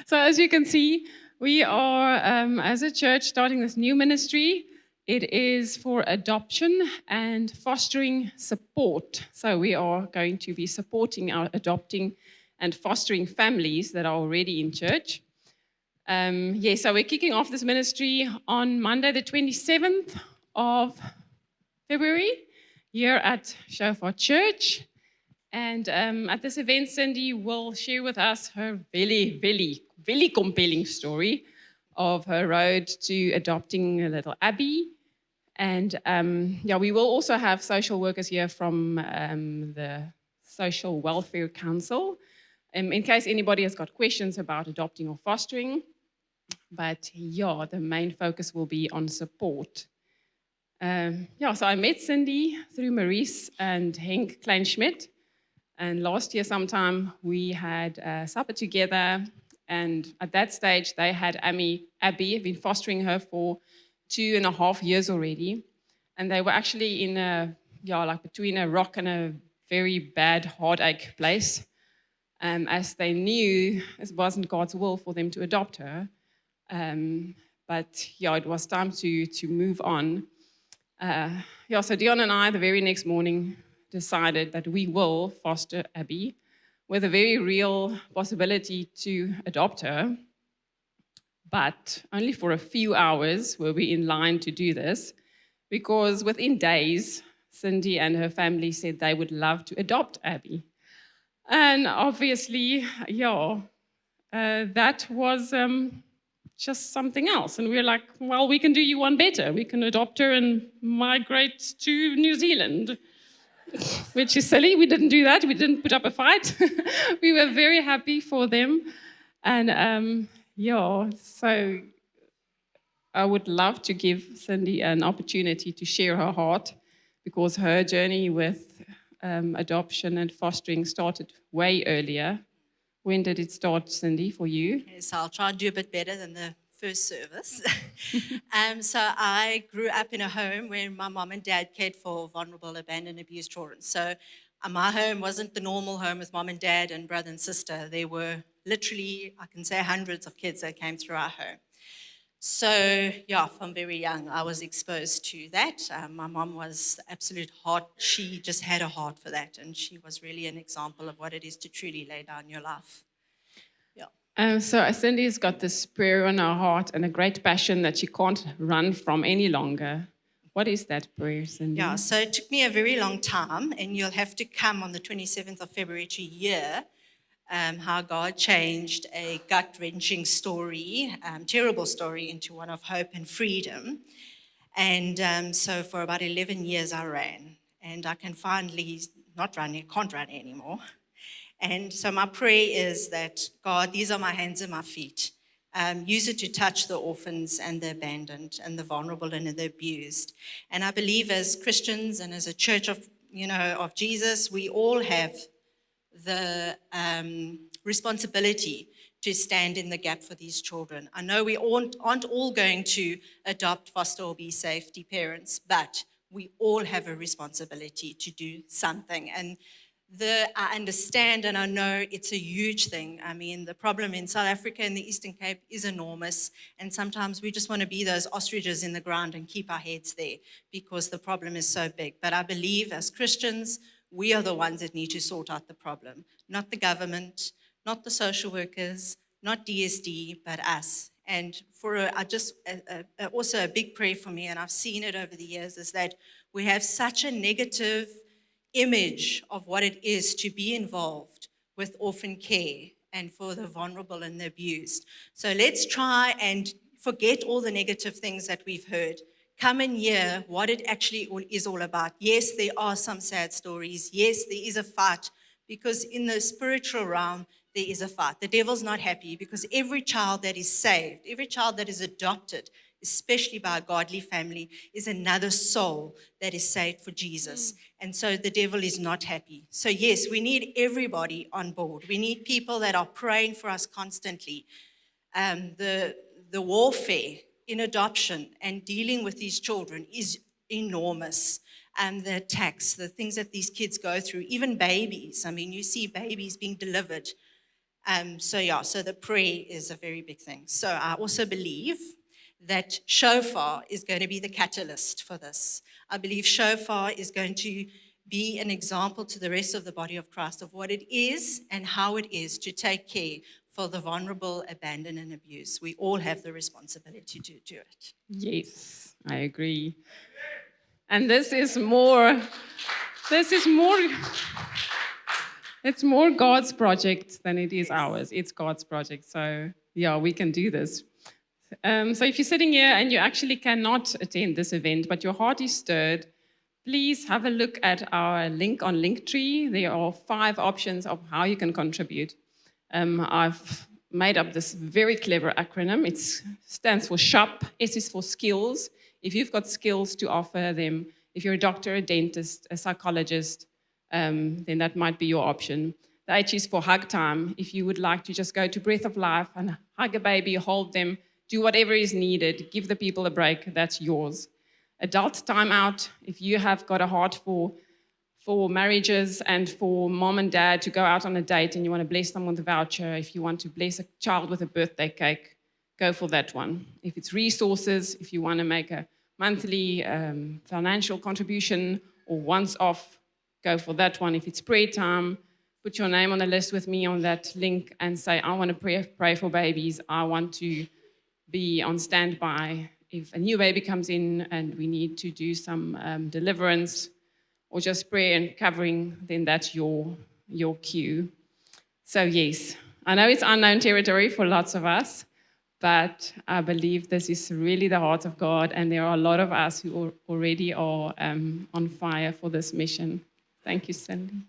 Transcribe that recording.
So as you can see, we are, as a church, starting this new ministry. It is for adoption and fostering support. So we are going to be supporting our adopting and fostering families that are already in church. So we're kicking off this ministry on Monday, the 27th of February, here at Shofar Church. And at this event, Cindy will share with us her very compelling story of her road to adopting a little Abby. And we will also have social workers here from the Social Welfare Council, in case anybody has got questions about adopting or fostering. But the main focus will be on support. So I met Cindy through Maurice and Henk Kleinschmidt. And last year sometime we had supper together, and at that stage they had Abby, been fostering her for 2.5 years already, and they were actually in between a rock and a very bad heartache place, as they knew it wasn't God's will for them to adopt her, but it was time to move on. So Dion and I, the very next morning, decided that we will foster Abby with a very real possibility to adopt her, but only for a few hours were we in line to do this, because within days, Cindy and her family said they would love to adopt Abby. And obviously, that was just something else. And we're like, well, we can do you one better. We can adopt her and migrate to New Zealand. Which is silly. We didn't do that. We didn't put up a fight. We were very happy for them. And so I would love to give Cindy an opportunity to share her heart, because her journey with adoption and fostering started way earlier. When did it start, Cindy, for you? Okay, so I'll try and do a bit better than the first service. So I grew up in a home where my mom and dad cared for vulnerable, abandoned, abused children. So my home wasn't the normal home with mom and dad and brother and sister. There were literally, I can say, hundreds of kids that came through our home. So from very young, I was exposed to that. My mom was absolute heart. She just had a heart for that. And she was really an example of what it is to truly lay down your life. So Cindy's got this prayer on her heart and a great passion that she can't run from any longer. What is that prayer, Cindy? So it took me a very long time, and you'll have to come on the 27th of February to hear how God changed a gut-wrenching story, terrible story, into one of hope and freedom. And so for about 11 years I ran, and I can finally can't run anymore. And so my prayer is that, God, these are my hands and my feet. Use it to touch the orphans and the abandoned and the vulnerable and the abused. And I believe as Christians and as a church of Jesus, we all have the responsibility to stand in the gap for these children. I know we aren't all going to adopt, foster, or be safety parents, but we all have a responsibility to do something. And I understand and I know it's a huge thing. I mean, the problem in South Africa and the Eastern Cape is enormous, and sometimes we just want to be those ostriches in the ground and keep our heads there because the problem is so big. But I believe as Christians, we are the ones that need to sort out the problem, not the government, not the social workers, not DSD, but us. And also a big prayer for me, and I've seen it over the years, is that we have such a negative image of what it is to be involved with orphan care and for the vulnerable and the abused. So let's try and forget all the negative things that we've heard. Come and hear what it actually is all about. Yes, there are some sad stories. Yes, there is a fight, because in the spiritual realm, there is a fight. The devil's not happy, because every child that is saved, every child that is adopted, especially by a godly family, is another soul that is saved for Jesus. And so the devil is not happy. So yes, we need everybody on board. We need people that are praying for us constantly. The warfare in adoption and dealing with these children is enormous. And the attacks, the things that these kids go through, even babies. I mean, you see babies being delivered So the prayer is a very big thing. So I also believe that Shofar is going to be the catalyst for this. I believe Shofar is going to be an example to the rest of the body of Christ of what it is and how it is to take care for the vulnerable, abandoned, and abused. We all have the responsibility to do it. Yes, I agree. And it's more God's project than it is ours. It's God's project. So, yeah, we can do this. So if you're sitting here and you actually cannot attend this event, but your heart is stirred, please have a look at our link on Linktree. There are 5 options of how you can contribute. I've made up this very clever acronym. It stands for SHOP. S is for skills. If you've got skills to offer them, if you're a doctor, a dentist, a psychologist, then that might be your option. The H is for hug time. If you would like to just go to Breath of Life and hug a baby, hold them, do whatever is needed, give the people a break, that's yours. Adult timeout, if you have got a heart for marriages and for mom and dad to go out on a date and you want to bless them with a voucher, if you want to bless a child with a birthday cake, go for that one. If it's resources, if you want to make a monthly financial contribution or once off, go for that one. If it's prayer time, put your name on the list with me on that link and say, I want to pray for babies. I want to be on standby if a new baby comes in and we need to do some deliverance or just prayer and covering, then that's your cue. So yes, I know it's unknown territory for lots of us, but I believe this is really the heart of God, and there are a lot of us who already are on fire for this mission. Thank you, Cindy.